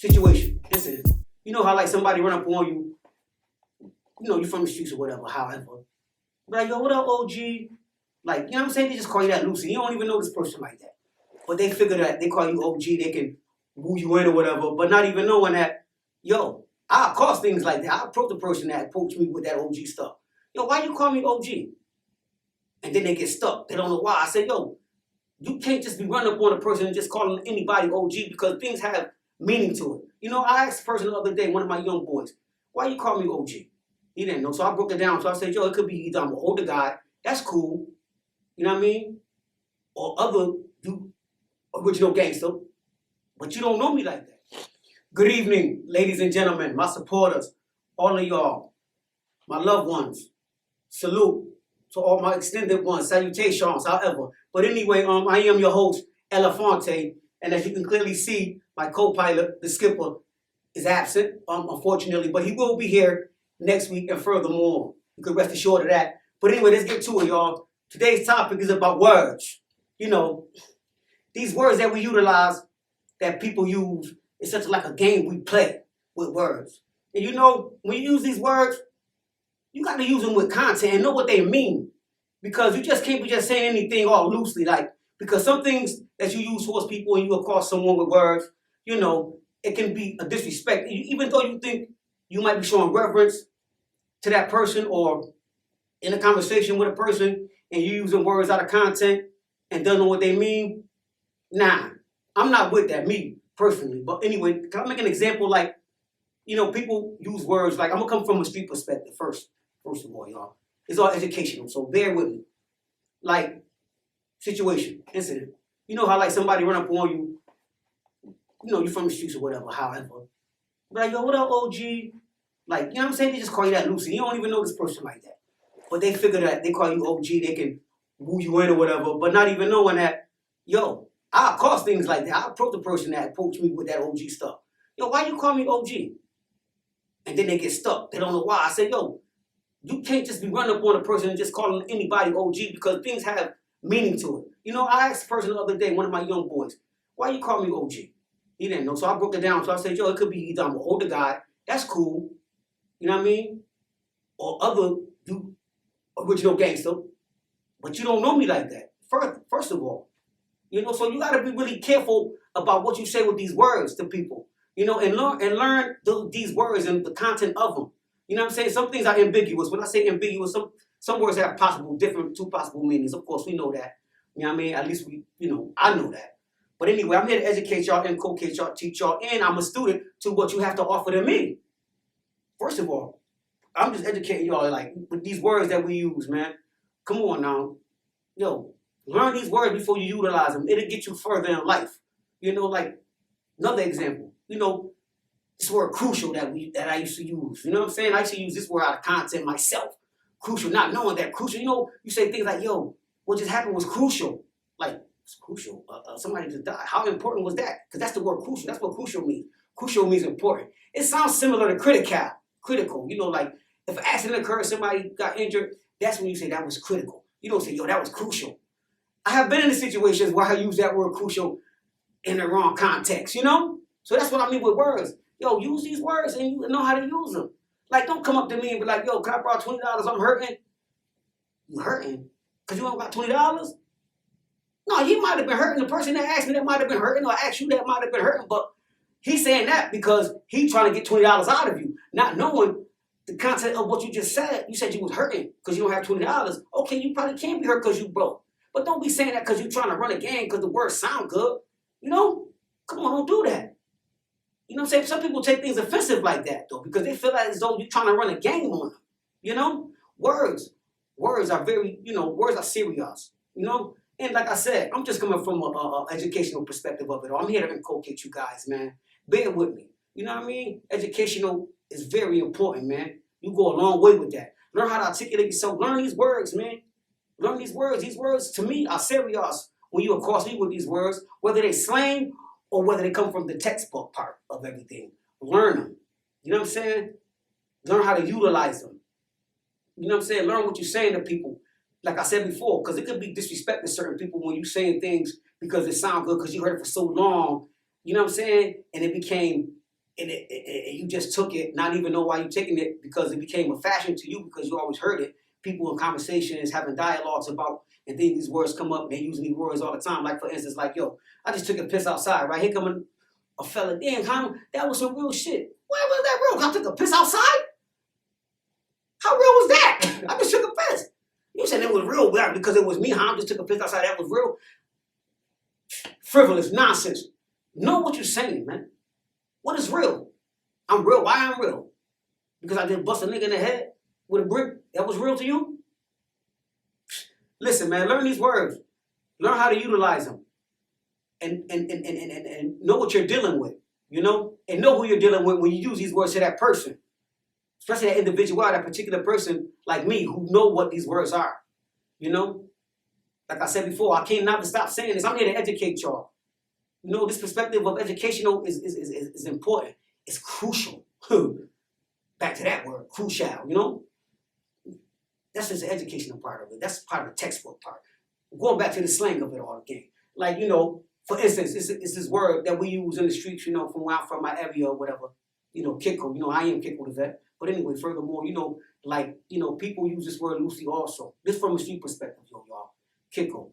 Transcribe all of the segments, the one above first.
Situation. Listen, you know how like somebody run up on you, you from the streets or whatever, however. But like, yo, what up, OG? Like, you know what I'm saying? They just call you that loosely. You don't even know this person like that. But they figure that they call you OG, they can woo you in or whatever, but not even knowing that, yo, I'll cause things like that. I'll approach the person that approached me with that OG stuff. Yo, why you call me OG? And then they get stuck. They don't know why. I said, yo, you can't just be running up on a person and just calling anybody OG because things have meaning to it. You know, I asked a person the other day, one of my young boys, why you call me OG? He didn't know. So I broke it down. So I said, yo, it could be either I'm an older guy, that's cool, you know what I mean? Or other, you original gangster, but you don't know me like that. Good evening, ladies and gentlemen, my supporters, all of y'all, my loved ones. Salute to all my extended ones, salutations, however. But anyway, I am your host, Elefante, and as you can clearly see, my co-pilot, the skipper, is absent, unfortunately, but he will be here next week and furthermore. You can rest assured of that. But anyway, let's get to it, y'all. Today's topic is about words. You know, these words that we utilize, that people use, it's such like a game we play with words. And you know, when you use these words, you got to use them with content and know what they mean. Because you just can't be just saying anything all loosely. Like, because some things that you use towards people and you across someone with words, you know, it can be a disrespect. Even though you think you might be showing reverence to that person or in a conversation with a person and you using words out of content and don't know what they mean, nah, I'm not with that, me personally. But anyway, can I make an example? Like, you know, people use words like, I'm gonna come from a street perspective first of all, y'all. It's all educational, so bear with me. Like, situation, incident. You know how like somebody run up on you, you from the streets or whatever, however. But like, yo, what up, OG? Like, you know what I'm saying? They just call you that loosely. You don't even know this person like that. But they figure that they call you OG, they can woo you in or whatever, but not even knowing that, yo, I'll cause things like that. I'll approach the person that approached me with that OG stuff. Yo, why you call me OG? And then they get stuck. They don't know why. I said, yo, you can't just be running up on a person and just calling anybody OG because things have meaning to it. You know, I asked a person the other day, one of my young boys, why you call me OG? He didn't know. So I broke it down. So I said, yo, it could be either I'm an older guy, that's cool, you know what I mean? Or other, you original gangster, but you don't know me like that. First of all, you know, so you got to be really careful about what you say with these words to people, you know, and learn these words and the content of them. You know what I'm saying? Some things are ambiguous. When I say ambiguous, some words have two possible meanings. Of course, we know that. You know what I mean? At least I know that. But anyway, I'm here to educate y'all, inculcate y'all, teach y'all, and I'm a student to what you have to offer to me. First of all, I'm just educating y'all, like, with these words that we use, man. Come on now. Yo, learn these words before you utilize them. It'll get you further in life. You know, like, another example. You know, this word crucial that I used to use. You know what I'm saying? I used to use this word out of content myself. Crucial, not knowing that crucial. You know, you say things like, yo, what just happened was crucial. Like, it's crucial. Somebody just died. How important was that? Because that's the word crucial. That's what crucial means. Crucial means important. It sounds similar to critical. You know, like, if an accident occurred, somebody got injured, that's when you say that was critical. You don't say, yo, that was crucial. I have been in situations where I use that word crucial in the wrong context, you know? So that's what I mean with words. Yo, use these words and you know how to use them. Like, don't come up to me and be like, yo, can I borrow $20? I'm hurting. You hurting? Because you don't got $20? No, he might have been hurting. The person that asked me that might have been hurting, or asked you that might have been hurting, but he's saying that because he's trying to get $20 out of you, not knowing the content of what you just said. You said you was hurting because you don't have $20. Okay, you probably can't be hurt because you broke. But don't be saying that because you're trying to run a game because the words sound good. You know? Come on, don't do that. You know what I'm saying? Some people take things offensive like that, though, because they feel like as though you're trying to run a game on them. You know? Words are very, words are serious. You know? And like I said, I'm just coming from an educational perspective of it all. I'm here to inculcate you guys, man. Bear with me. You know what I mean? Educational is very important, man. You go a long way with that. Learn how to articulate yourself. Learn these words, man. Learn these words. These words, to me, are serious when you across me with these words, whether they slang or whether they come from the textbook part of everything. Learn them. You know what I'm saying? Learn how to utilize them. You know what I'm saying? Learn what you're saying to people. Like I said before, because it could be disrespect to certain people when you're saying things because it sounds good because you heard it for so long. You know what I'm saying? And it became and you just took it, not even know why you're taking it, because it became a fashion to you because you always heard it. People in conversations having dialogues about, and then these words come up, and they're using these words all the time. Like, for instance, like, yo, I just took a piss outside, right? Here coming a fella, damn, that was some real shit. Why was that real? I took a piss outside? How real was that? I just took a piss. You said it was real because it was me, huh? I just took a piss outside, that was real? Frivolous nonsense. Know what you're saying, man. What is real? I'm real. Why I'm real? Because I just bust a nigga in the head with a brick. That was real to you? Listen, man, learn these words. Learn how to utilize them. And know what you're dealing with, you know? And know who you're dealing with when you use these words to that person. Especially that individual, that particular person like me who know what these words are, you know? Like I said before, I can't never stop saying this. I'm here to educate y'all. You know, this perspective of educational is important. It's crucial. Back to that word, crucial, you know? That's just the educational part of it. That's part of the textbook part. Going back to the slang of it all again. Like, you know, for instance, it's this word that we use in the streets, you know, from where I'm from, my area or whatever. You know, Kiko. You know, I am Kiko the vet. But anyway, furthermore, you know, like, you know, people use this word loosely also. This from a street perspective, yo, y'all. Kiko.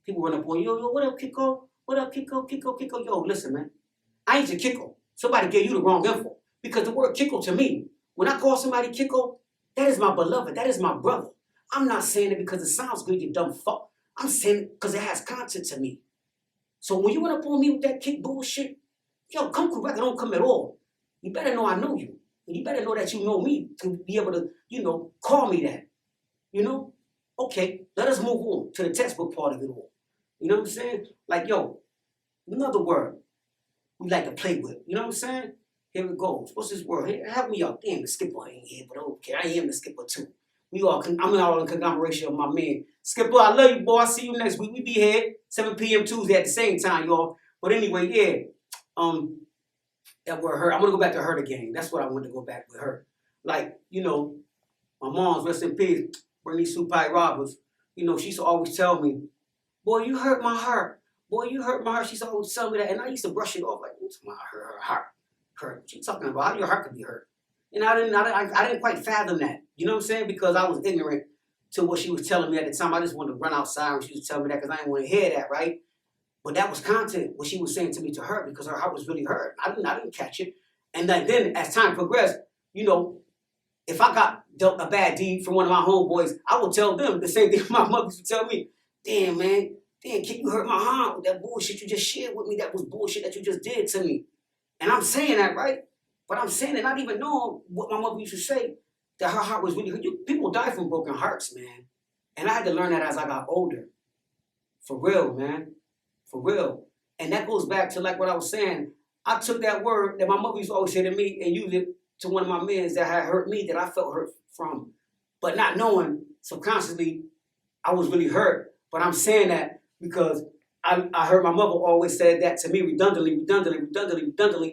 People run up on you, yo, what up, Kiko? What up, Kiko, Kiko, Kiko? Yo, listen, man. I ain't your Kiko. Somebody gave you the wrong info. Because the word Kiko to me, when I call somebody Kiko, that is my beloved. That is my brother. I'm not saying it because it sounds good, you dumb fuck. I'm saying it because it has content to me. So when you run up on me with that kick bullshit, yo, come correct or don't come at all. You better know I know you. And you better know that you know me to be able to, you know, call me that. You know? Okay, let us move on to the textbook part of it all. You know what I'm saying? Like, yo, another word we like to play with. You know what I'm saying? Here it goes. What's this word? Hey, help me out. Damn, the skipper ain't here, but okay, I am the skipper too. I'm all in conglomeration of my man. Skipper, I love you, boy. I'll see you next week. We be here 7 p.m. Tuesday at the same time, y'all. But anyway, yeah. That word hurt. I'm gonna go back to hurt again. That's what I want to go back with her. Like, you know, my mom's, rest in peace, Bernie Supai Roberts, you know, she used to always tell me, boy, you hurt my heart. Boy, you hurt my heart. She used to always tell me that. And I used to brush it off like, what's my her heart? Hurt. What you talking about? How your heart could be hurt? And I didn't quite fathom that. You know what I'm saying? Because I was ignorant to what she was telling me at the time. I just wanted to run outside when she was telling me that because I didn't want to hear that, right? But that was content, what she was saying to me to her, because her heart was really hurt. I didn't catch it. And like then, as time progressed, you know, if I got dealt a bad deed from one of my homeboys, I would tell them the same thing my mother used to tell me. Damn, man. Damn, kid, you hurt my heart with that bullshit you just shared with me. That was bullshit that you just did to me. And I'm saying that, right? But I'm saying it not even knowing what my mother used to say, that her heart was really hurt. People die from broken hearts, man. And I had to learn that as I got older. For real, man. For real. And that goes back to like what I was saying. I took that word that my mother used to always say to me and used it to one of my men that had hurt me, that I felt hurt from. But not knowing, subconsciously, I was really hurt. But I'm saying that because I heard my mother always said that to me redundantly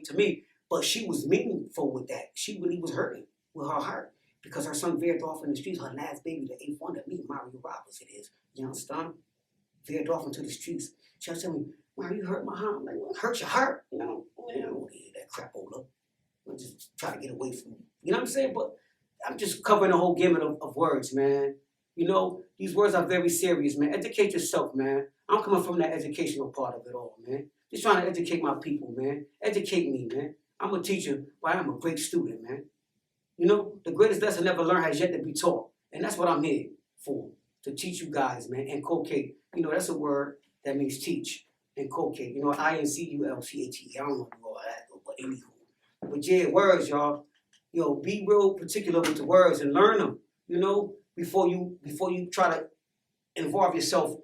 to me. But she was meaningful with that. She really was hurting with her heart because her son veered off in the streets. Her last baby, the eighth wonder, me, Mario Roberts, it is. You understand? Veered off into the streets. She was telling me, Mario, you hurt my heart. I'm like, well, hurt your heart. You know, I don't want to hear that crap over. I just try to get away from it. You know what I'm saying? But I'm just covering the whole gamut of words, man. You know, these words are very serious, man. Educate yourself, man. I'm coming from that educational part of it all, man. Just trying to educate my people, man. Educate me, man. I'm a teacher, but I'm a great student, man. You know, the greatest lesson ever learned has yet to be taught. And that's what I'm here for, to teach you guys, man. Inculcate. You know, that's a word that means teach. Inculcate. You know, INCULCATE. I don't know all that, but anywho. But yeah, words, y'all. Yo, be real particular with the words and learn them, you know, before you try to involve yourself,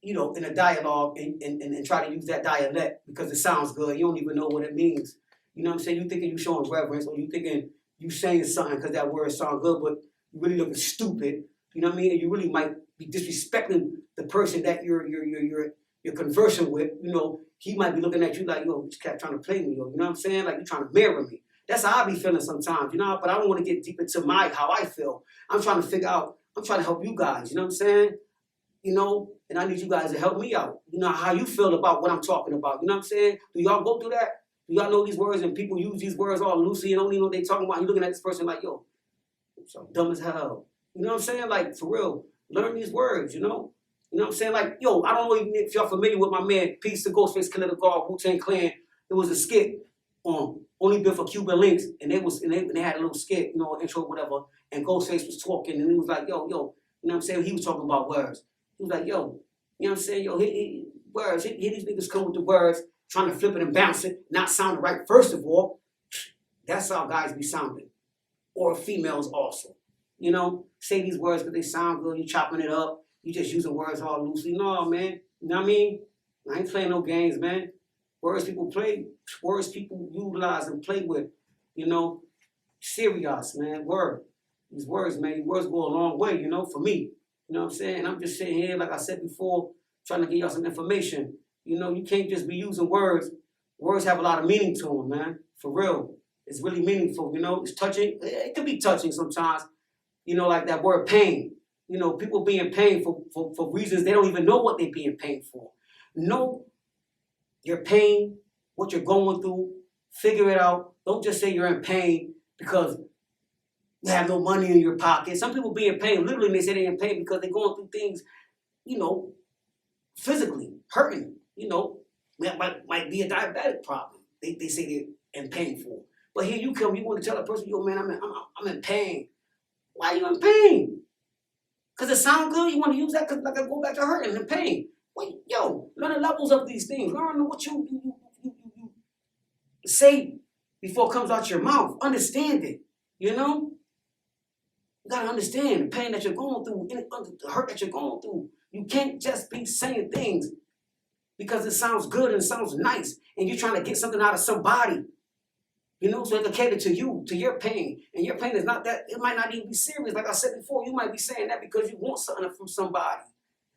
you know, in a dialogue and try to use that dialect because it sounds good. You don't even know what it means. You know what I'm saying? You thinking you showing reverence, or you thinking you saying something because that word sounds good, but you really looking stupid. You know what I mean? And you really might be disrespecting the person that you're conversing with. You know, he might be looking at you like, yo, this cat trying to play me, yo. You know what I'm saying? Like, you're trying to mirror me. That's how I be feeling sometimes, you know? But I don't want to get deep into how I feel. I'm trying to figure out, I'm trying to help you guys, you know what I'm saying? You know, and I need you guys to help me out. You know, how you feel about what I'm talking about. You know what I'm saying? Do y'all go through that? y'all know these words and people use these words all loosely and don't even know what they talking about? You're looking at this person like, yo, so dumb as hell. You know what I'm saying? Like, for real, learn these words, you know? You know what I'm saying? Like, yo, I don't know even if y'all familiar with my man, Peace to Ghostface Killer the God, Wu-Tang Clan. It was a skit on Only Been for Cuban Links, and they had a little skit, you know, intro, whatever, and Ghostface was talking, and he was like, yo, you know what I'm saying? He was talking about words. He was like, yo, you know what I'm saying? Yo, words, here these niggas come with the words, trying to flip it and bounce it, not sounding right. First of all, that's how guys be sounding. Or females also. You know, say these words because they sound good, you chopping it up, you just using words all loosely. No, man. You know what I mean? I ain't playing no games, man. Words people play, words people utilize and play with. You know, serious, man. Word. These words, man, these words go a long way, you know, for me. You know what I'm saying? I'm just sitting here, like I said before, trying to give y'all some information. You know, you can't just be using words. Words have a lot of meaning to them, man. For real. It's really meaningful, you know. It's touching. It can be touching sometimes. You know, like that word pain. You know, people be in pain for reasons they don't even know what they be in pain for. Know your pain, what you're going through. Figure it out. Don't just say you're in pain because you have no money in your pocket. Some people be in pain. Literally, they say they're in pain because they're going through things, you know, physically hurting. You know, that might be a diabetic problem. They say they're in pain for. But here you come, you want to tell a person, yo, man, I'm in pain. Why are you in pain? Because it sounds good? You want to use that because like I go back to hurting and pain. Wait, yo, learn the levels of these things. Learn what you say before it comes out your mouth. Understand it, you know? You got to understand the pain that you're going through, the hurt that you're going through. You can't just be saying things because it sounds good and it sounds nice and you're trying to get something out of somebody. You know, so it can cater to you, to your pain. And your pain is not that, it might not even be serious. Like I said before, you might be saying that because you want something from somebody.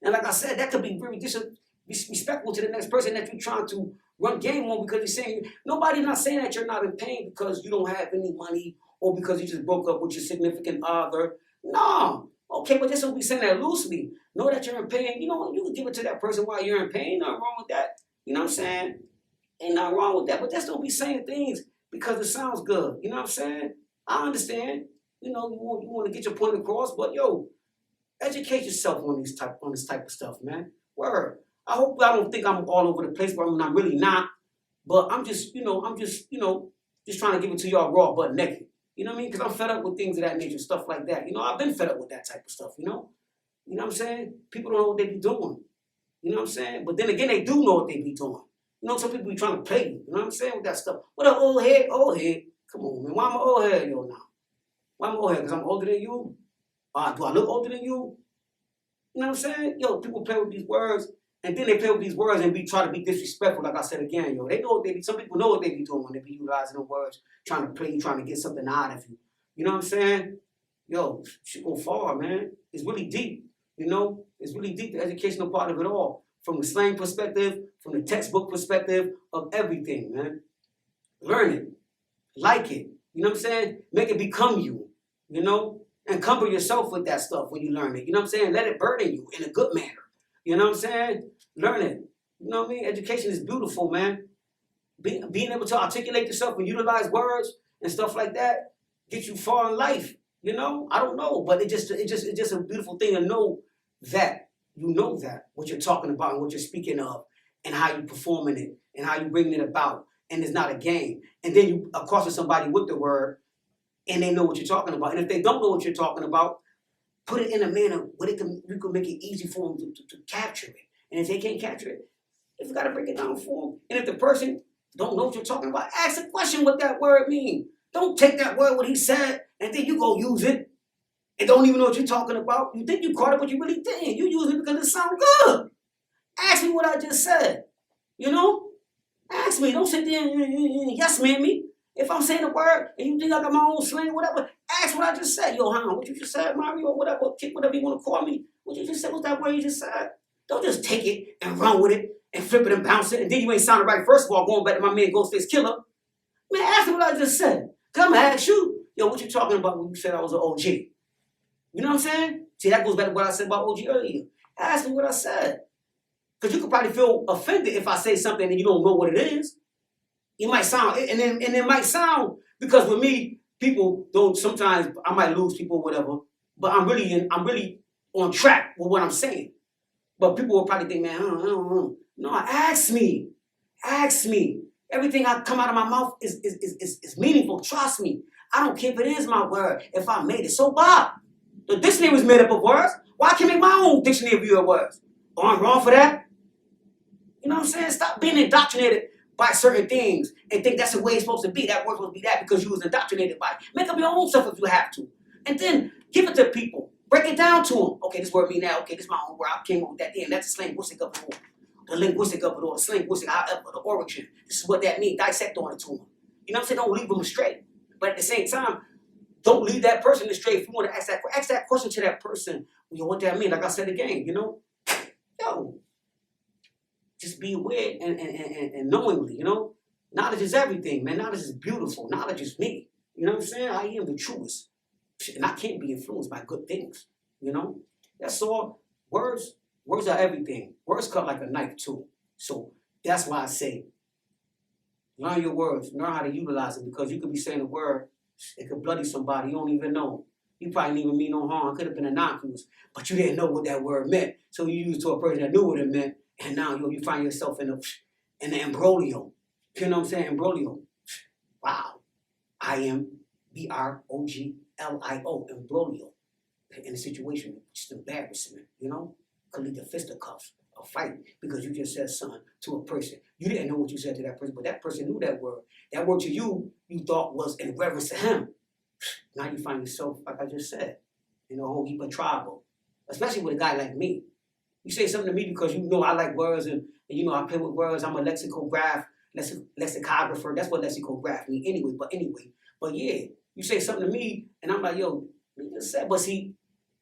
And like I said, that could be very disrespectful to the next person that you're trying to run game on because you're saying, nobody's not saying that you're not in pain because you don't have any money or because you just broke up with your significant other. No. Okay, but just don't be saying that loosely. Know that you're in pain. You know, you can give it to that person while you're in pain. Nothing wrong with that. You know what I'm saying? Ain't nothing wrong with that. But just don't be saying things because it sounds good. You know what I'm saying? I understand. You know, you want to get your point across, but yo, educate yourself on this type of stuff, man. Word. I hope I don't think I'm all over the place, but I'm really not. But I'm just trying to give it to y'all raw but naked. You know what I mean? Because I'm fed up with things of that nature, stuff like that. You know, I've been fed up with that type of stuff, you know? You know what I'm saying? People don't know what they be doing. You know what I'm saying? But then again, they do know what they be doing. You know, some people be trying to play you. You know what I'm saying? With that stuff. What up, old head? Old head. Come on, man. Why am I old head, yo, now? Why am I old head? Because I'm older than you? Do I look older than you? You know what I'm saying? Yo, people play with these words, and then they play with these words and try to be disrespectful, like I said again, yo. They know what they be, some people know what they be doing when they be utilizing the words, trying to play you, trying to get something out of you. You know what I'm saying? Yo, should go far, man. It's really deep, you know? It's really deep, the educational part of it all. From the slang perspective, from the textbook perspective, of everything, man. Learn it. Like it. You know what I'm saying? Make it become you, you know? Encumber yourself with that stuff when you learn it. You know what I'm saying? Let it burden you in a good manner. You know what I'm saying? Learn it. You know what I mean? Education is beautiful, man. Being able to articulate yourself and utilize words and stuff like that gets you far in life. You know? I don't know, but it's just a beautiful thing to know that you know that what you're talking about and what you're speaking of and how you're performing it and how you're bringing it about. And it's not a game. And then you accost somebody with the word and they know what you're talking about. And if they don't know what you're talking about, put it in a manner where you can make it easy for them to capture it. And if they can't capture it, you got to break it down for them. And if the person don't know what you're talking about, ask a question what that word means. Don't take that word, what he said, and then you go use it and don't even know what you're talking about. You think you caught it, but you really didn't. You use it because it sounds good. Ask me what I just said. You know? Ask me. Don't sit there and yes man me. If I'm saying a word and you think I got my own slang or whatever, ask what I just said. Yo, what you just said, Mario, or whatever, kick whatever you want to call me. What you just said, what's that word you just said? Don't just take it and run with it and flip it and bounce it, and then you ain't sounding right. First of all, going back to my man Ghostface Killer, man, ask me what I just said. Come and ask you. Yo, what you talking about when you said I was an OG? You know what I'm saying? See, that goes back to what I said about OG earlier. Ask me what I said. Because you could probably feel offended if I say something and you don't know what it is. It might sound, and it might sound, because with me, people don't, sometimes I might lose people or whatever, but I'm really on track with what I'm saying. But people will probably think, man, no, ask me. Ask me. Everything I come out of my mouth is meaningful. Trust me. I don't care if it is my word, if I made it. So what? The dictionary was made up of words. Why can't I make my own dictionary view of words? Oh, I'm wrong for that? You know what I'm saying? Stop being indoctrinated by certain things and think that's the way it's supposed to be. That word's supposed to be that because you was indoctrinated by it. Make up your own stuff if you have to. And then give it to people. Break it down to them. Okay, this word mean that. Okay, this is my own word. I came up with that. Damn, that's the linguistic of it all. The linguistic of it all. The linguistic, however, the origin. This is what that means. Dissect on it to them. You know what I'm saying? Don't leave them astray. But at the same time, don't leave that person astray. If you want to ask that question to that person, you know what that mean? Like I said again, you know? Yo, just be aware and knowingly, you know? Knowledge is everything, man. Knowledge is beautiful. Knowledge is me. You know what I'm saying? I am the truest. And I can't be influenced by good things, you know? That's all. Words are everything. Words cut like a knife, too. So that's why I say, learn your words. Learn how to utilize them, because you could be saying a word, it could bloody somebody. You don't even know. You probably didn't even mean no harm. It could have been innocuous, but you didn't know what that word meant. So you used it to a person that knew what it meant, and now you find yourself in the imbroglio. You know what I'm saying? Imbroglio. Wow. I am BROGLIO. Imbroglio. In a situation, just embarrassment, you know? Could lead to fisticuffs, a fight, because you just said something to a person. You didn't know what you said to that person, but that person knew that word. That word to you, you thought was in reverence to him. Now you find yourself, like I just said, in a whole heap of trouble. Especially with a guy like me. You say something to me because you know I like words and you know I play with words. I'm a lexicographer. That's what lexicograph means anyway. But yeah, you say something to me and I'm like, yo, you just said. But see,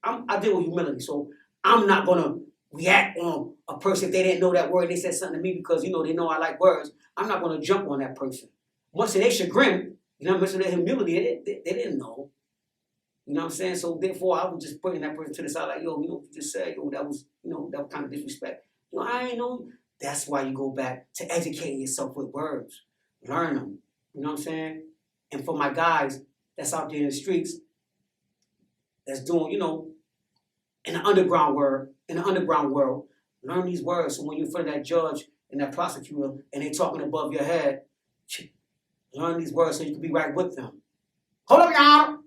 I deal with humility, so I'm not gonna react on a person if they didn't know that word. They said something to me because you know they know I like words. I'm not gonna jump on that person. Much to their chagrin, you know, much to their humility, they didn't know. You know what I'm saying? So therefore, I was just putting that person to the side, like, yo, you know what you just said, yo, that was kind of disrespect. You know, I ain't know. That's why you go back to educating yourself with words. Learn them. You know what I'm saying? And for my guys that's out there in the streets, that's doing, you know, in the underground world, learn these words. So when you're in front of that judge and that prosecutor and they talking above your head, learn these words so you can be right with them. Hold up, Your Honor.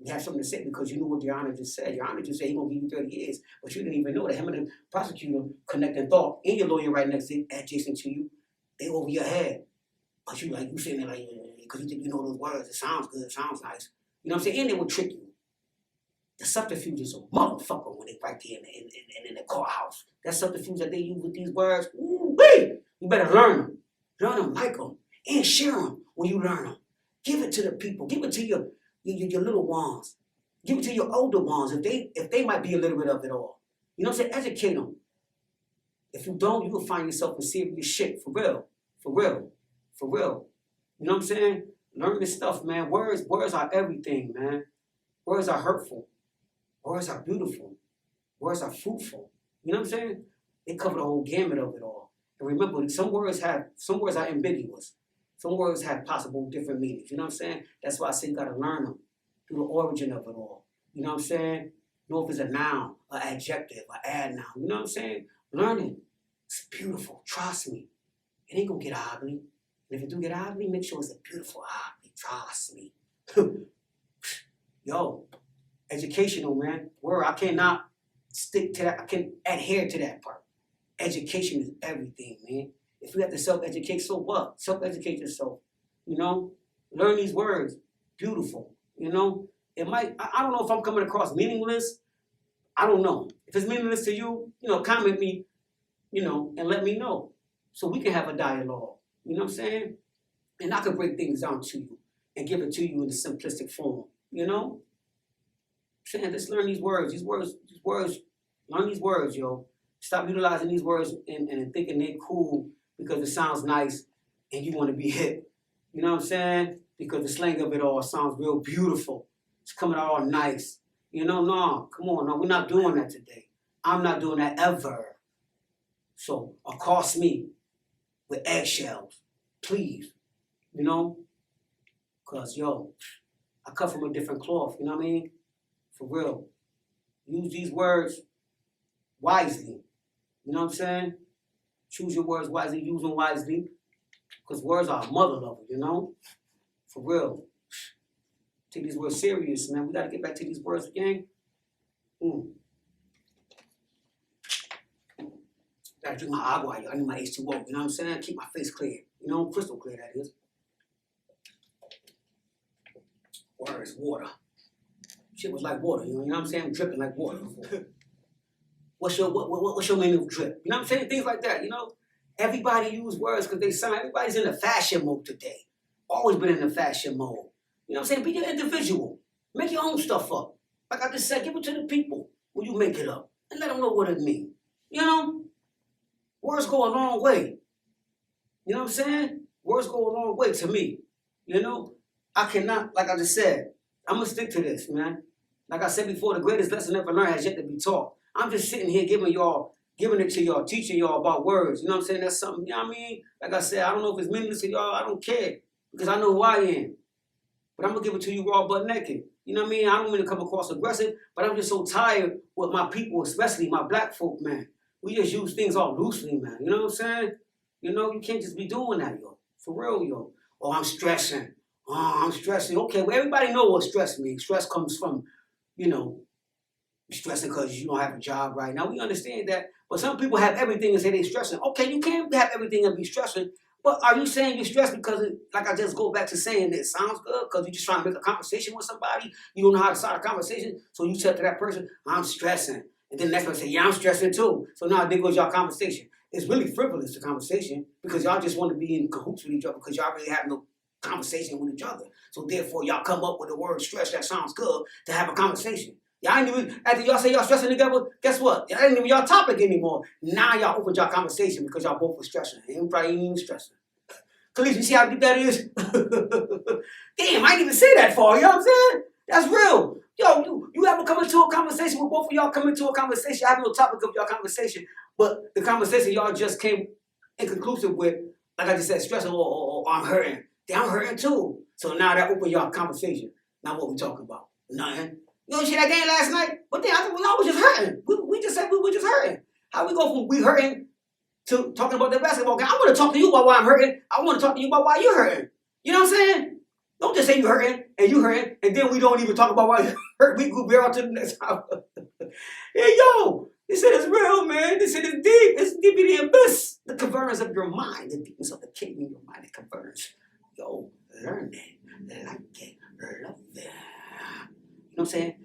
You have something to say because you knew what Your Honor just said. Your Honor just said he's going to give you 30 years, but you didn't even know that him and the prosecutor connecting thought and your lawyer right next to adjacent to you, they over your head. But you sitting there like, because you think you know those words. It sounds good. It sounds nice. You know what I'm saying? And they will trick you. The subterfuge is a motherfucker when they right there in the courthouse. That subterfuge that they use with these words, ooh-wee! You better learn them. Learn them, like them, and share them when you learn them. Give it to the people. Give it to your little ones. Give it to your older ones if they might be illiterate of it all. You know what I'm saying? Educate them. If you don't, you will find yourself in serious shit. For real. For real. For real. You know what I'm saying? Learn this stuff, man. Words are everything, man. Words are hurtful. Words are beautiful. Words are fruitful. You know what I'm saying? They cover the whole gamut of it all. And remember, some words are ambiguous. Some words have possible different meanings. You know what I'm saying? That's why I say you gotta learn them through the origin of it all. You know what I'm saying? Know if it's a noun, an adjective, an adnoun. You know what I'm saying? Learn it. It's beautiful. Trust me. It ain't gonna get ugly. And if it do get ugly, make sure it's a beautiful ugly. Trust me. Yo. Educational, man. Word, I cannot stick to that. I can adhere to that part. Education is everything, man. If you have to self-educate, so what? Self-educate yourself. You know? Learn these words. Beautiful. You know? It might, I don't know if I'm coming across meaningless. I don't know. If it's meaningless to you, you know, comment me, you know, and let me know. So we can have a dialogue. You know what I'm saying? And I can break things down to you and give it to you in a simplistic form. You know? Saying, let's learn these words. Learn these words, yo. Stop utilizing these words and thinking they're cool because it sounds nice and you want to be hip. You know what I'm saying? Because the slang of it all sounds real beautiful. It's coming out all nice. You know, no, come on, no, we're not doing that today. I'm not doing that ever. So, accost me with eggshells, please. you know? Because, yo, I cut from a different cloth, you know what I mean? For real. Use these words wisely. You know what I'm saying? Choose your words wisely, use them wisely. Because words are a mother lover, you know? For real. Take these words serious, man. We got to get back to these words again. Gotta drink my agua. I need my H2O. You know what I'm saying? Keep my face clear. You know, crystal clear, that is. Words, water. Shit was like water, you know what I'm saying? I'm dripping like water. What's your meaning of drip? You know what I'm saying? Things like that, you know? Everybody use words because they sound, everybody's in the fashion mode today. Always been in the fashion mode. You know what I'm saying? Be your individual. Make your own stuff up. Like I just said, give it to the people when you make it up. And let them know what it means. You know? Words go a long way. You know what I'm saying? Words go a long way to me. You know? I cannot, like I just said, I'm going to stick to this, man. Like I said before, the greatest lesson ever learned has yet to be taught. I'm just sitting here giving it to y'all, teaching y'all about words. You know what I'm saying? That's something, you know what I mean? Like I said, I don't know if it's meaningless to y'all. I don't care. Because I know who I am. But I'm going to give it to you raw butt naked. You know what I mean? I don't mean to come across aggressive, but I'm just so tired with my people, especially my black folk, man. We just use things all loosely, man. You know what I'm saying? You know, you can't just be doing that, yo. For real, yo. Oh, I'm stressing. Oh, I'm stressing. Okay, well, everybody know what stress means. Stress comes from, you know, stressing because you don't have a job right now. We understand that. But some people have everything and say they're stressing. Okay, you can't have everything and be stressing. But are you saying you're stressed because, like I just go back to saying it sounds good because you're just trying to make a conversation with somebody? You don't know how to start a conversation, so you said to that person, I'm stressing. And then the next person say, yeah, I'm stressing too. So now there goes y'all conversation. It's really frivolous, the conversation, because y'all just want to be in cahoots with each other because y'all really have no conversation with each other. So therefore, y'all come up with the word stress that sounds good to have a conversation. Y'all ain't even, after y'all say y'all stressing together, guess what? Y'all ain't even y'all topic anymore. Now y'all open y'all conversation because y'all both were stressing. And probably ain't even stressing. Khalees, you see how deep that is? Damn, I ain't even say that far, you know what I'm saying? That's real. Yo, you ever come into a conversation with both of y'all come into a conversation, I have no topic of y'all conversation, but the conversation y'all just came inconclusive with, like I just said, stressing or I'm hurting. Damn, I'm hurting too. So now that open y'all conversation. Now what we talking about? Nothing. You don't see that game last night? But then I thought y'all was just hurting. We just said we were just hurting. How we go from we hurting to talking about the basketball game? I want to talk to you about why I'm hurting. I want to talk to you about why you're hurting. You know what I'm saying? Don't just say you're hurting, and then we don't even talk about why you hurt. We go barrel to the next hour. Hey, yo, this shit is real, man. This shit is deep. It's deep in the abyss. The caverns of your mind, the deepness of the cave in your mind, the caverns. Yo, learn it, like it, love it. You know what I'm saying?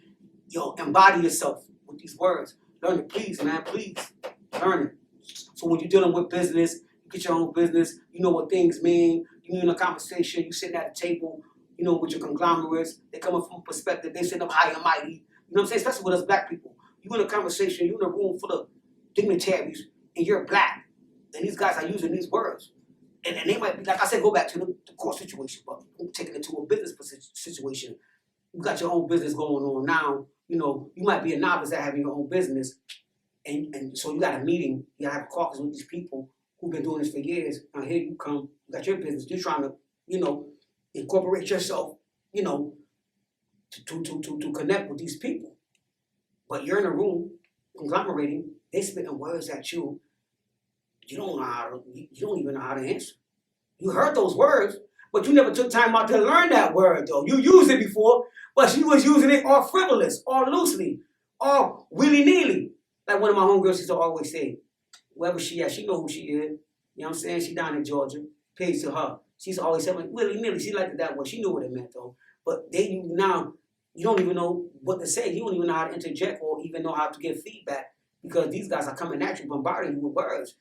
Yo, embody yourself with these words. Learn it, please, man, please. Learn it. So when you're dealing with business, you get your own business, you know what things mean, you in a conversation, you sitting at a table, you know, with your conglomerates, they coming from a perspective, they sitting up high and mighty, you know what I'm saying, especially with us black people. You in a conversation, you in a room full of dignitaries, and you're black, and these guys are using these words. And they might be, like I said, go back to the core situation, but taking it to a business situation. You got your own business going on now, you know, you might be a novice at having your own business, and so you got a meeting, you have a caucus with these people who've been doing this for years. Now here you come, you got your business, you're trying to, you know, incorporate yourself, you know, to connect with these people. But you're in a room, conglomerating, they spitting words at you. You don't even know how to answer. You heard those words, but you never took time out to learn that word though. You used it before, but you was using it all frivolous, all loosely, all willy-nilly. Like one of my homegirls used to always say, wherever she at, she know who she is. You know what I'm saying? She down in Georgia. Pays to her. She's always saying, willy-nilly. She liked it that way. She knew what it meant though. But now, you don't even know what to say. You don't even know how to interject or even know how to give feedback because these guys are coming at you, bombarding you with words.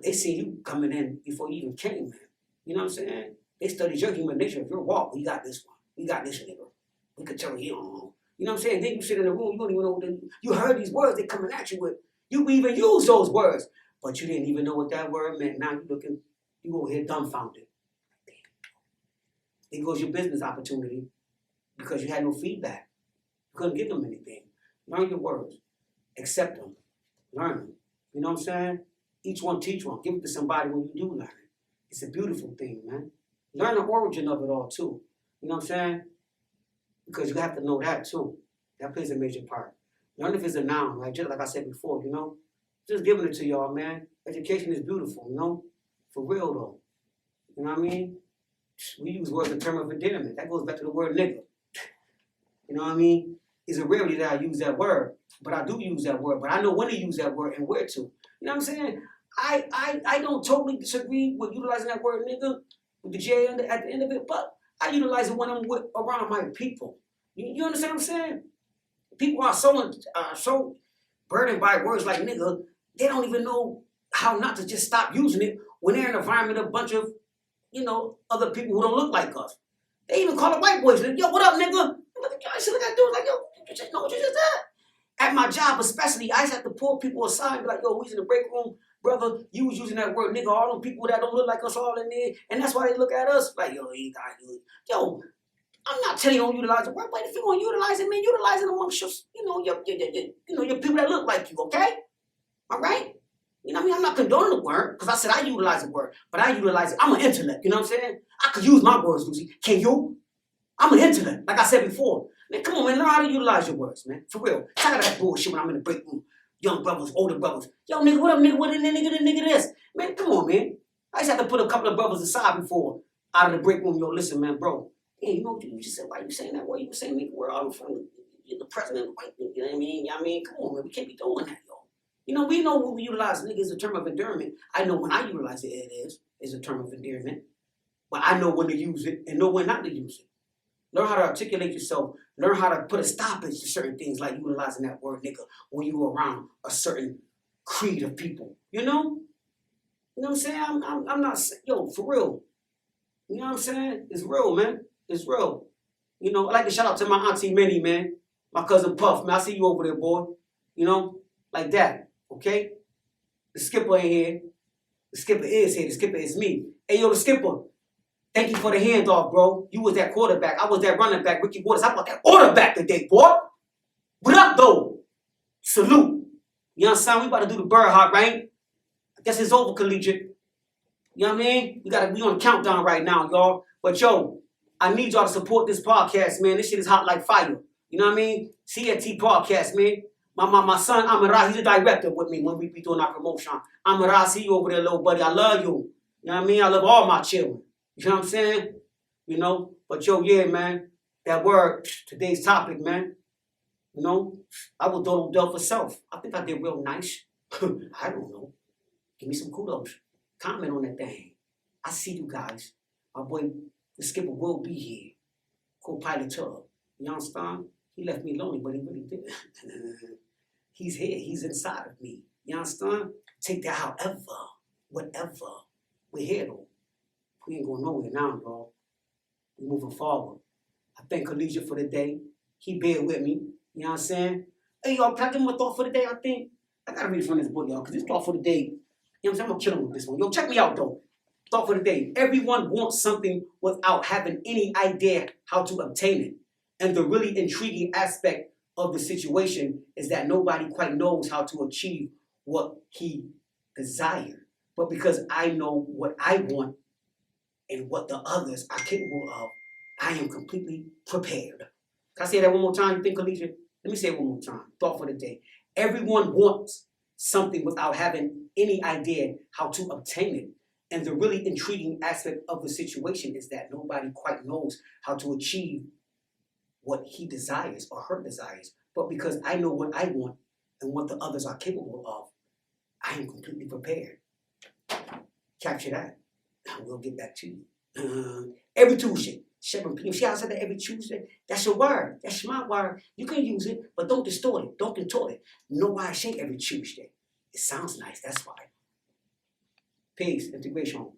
They see you coming in before you even came, man. You know what I'm saying? They studied your human nature. If you're walk, we got this one. We got this nigga. We could tell you don't know. You know what I'm saying? Then you sit in the room, you don't even know what you heard these words they coming at you with. You even use those words, but you didn't even know what that word meant. Now you over here dumbfounded. There goes your business opportunity because you had no feedback. You couldn't give them anything. Learn your words. Accept them. Learn them. You know what I'm saying? Each one teach one. Give it to somebody when you do learn it. It's a beautiful thing, man. Learn the origin of it all too. You know what I'm saying? Because you have to know that too. That plays a major part. Learn if it's a noun, right? Just like I said before, you know? Just giving it to y'all, man. Education is beautiful, you know? For real though. You know what I mean? We use words in terms of endearment. That goes back to the word nigga. You know what I mean? It's a rarity that I use that word, but I do use that word. But I know when to use that word and where to. You know what I'm saying? I don't totally disagree with utilizing that word nigga with the J at the end of it, but I utilize it when I'm around my people. You understand what I'm saying? People are so burdened by words like nigga, they don't even know how not to just stop using it when they're in an environment of a bunch of, you know, other people who don't look like us. They even call it white boys. Yo, what up, nigga? Look at that dude. Like, yo, you just know what you just did. At my job, especially, I used to have to pull people aside and be like, yo, we was in the break room, brother. You was using that word, nigga. All them people that don't look like us all in there, and that's why they look at us like, yo, I'm not telling you don't utilize the word, but if you want to utilize it, man, utilize it amongst your, your people that look like you, okay? All right? You know what I mean? I'm not condoning the word, because I said I utilize the word, but I utilize it. I'm an intellect, you know what I'm saying? I could use my words, Lucy. Can you? I'm an intellect, like I said before. Man, come on, man, learn how to utilize your words, man. For real. Tired of that bullshit when I'm in the break room. Young brothers, older brothers. Yo, nigga, what up, nigga? What the nigga this? Man, come on, man. I just had to put a couple of brothers aside before, out of the break room. Yo, listen, man, bro. Hey, you know what you just said? Why you saying that word? You were saying nigga word all in front of the president, you know what I mean? Come on, man, we can't be doing that, yo. You know, we know when we utilize nigga as a term of endearment. I know when I utilize it, it is a term of endearment. But I know when to use it and know when not to use it. Learn how to articulate yourself. Learn how to put a stoppage to certain things like utilizing that word nigga when you're around a certain creed of people. You know? You know what I'm saying? I'm not, yo, for real. You know what I'm saying? It's real, man. It's real. You know, I like to shout out to my auntie Minnie, man. My cousin Puff, man. I see you over there, boy. You know? Like that. Okay? The skipper ain't here. The skipper is here. The skipper is me. Hey, yo, the skipper. Thank you for the handoff, bro. You was that quarterback. I was that running back. Ricky Waters. I bought that quarterback today, boy. What up, though? Salute. You understand? We about to do the bird hop, right? I guess it's over, collegiate. You know what I mean? We on a countdown right now, y'all. But yo, I need y'all to support this podcast, man. This shit is hot like fire. You know what I mean? CNT podcast, man. My son Amara, he's a director with me when we be doing our promotion. Amara, I see you over there, little buddy. I love you. You know what I mean? I love all my children. You know what I'm saying? You know? But yo, yeah, man. That word, today's topic, man. You know? I was dope for self. I think I did real nice. I don't know. Give me some kudos. Comment on that thing. I see you guys. My boy, the skipper will be here. Co-pilot Tub. You understand? He left me lonely, but he really did. He's here. He's inside of me. You understand? Take that however, whatever. We're here, though. We ain't going nowhere now, bro. We're moving forward. I thank Collegiate for the day. He bear with me. You know what I'm saying? Hey, y'all, can I give him a thought for the day, I think? I got to read from this book, y'all, because this thought for the day, you know what I'm saying? I'm going to kill him with this one. Yo, check me out, though. Thought for the day. Everyone wants something without having any idea how to obtain it. And the really intriguing aspect of the situation is that nobody quite knows how to achieve what he desired. But because I know what I want and what the others are capable of, I am completely prepared. Can I say that one more time? You think, Collegiate? Let me say it one more time. Thought for the day. Everyone wants something without having any idea how to obtain it. And the really intriguing aspect of the situation is that nobody quite knows how to achieve what he desires or her desires. But because I know what I want and what the others are capable of, I am completely prepared. Capture that. And we'll get back to you. Every Tuesday, 7 p.m. See how I said that every Tuesday? That's your word. That's my word. You can use it, but don't distort it. Don't contort it. You know why I say every Tuesday? It sounds nice. That's why. Peace. Integration.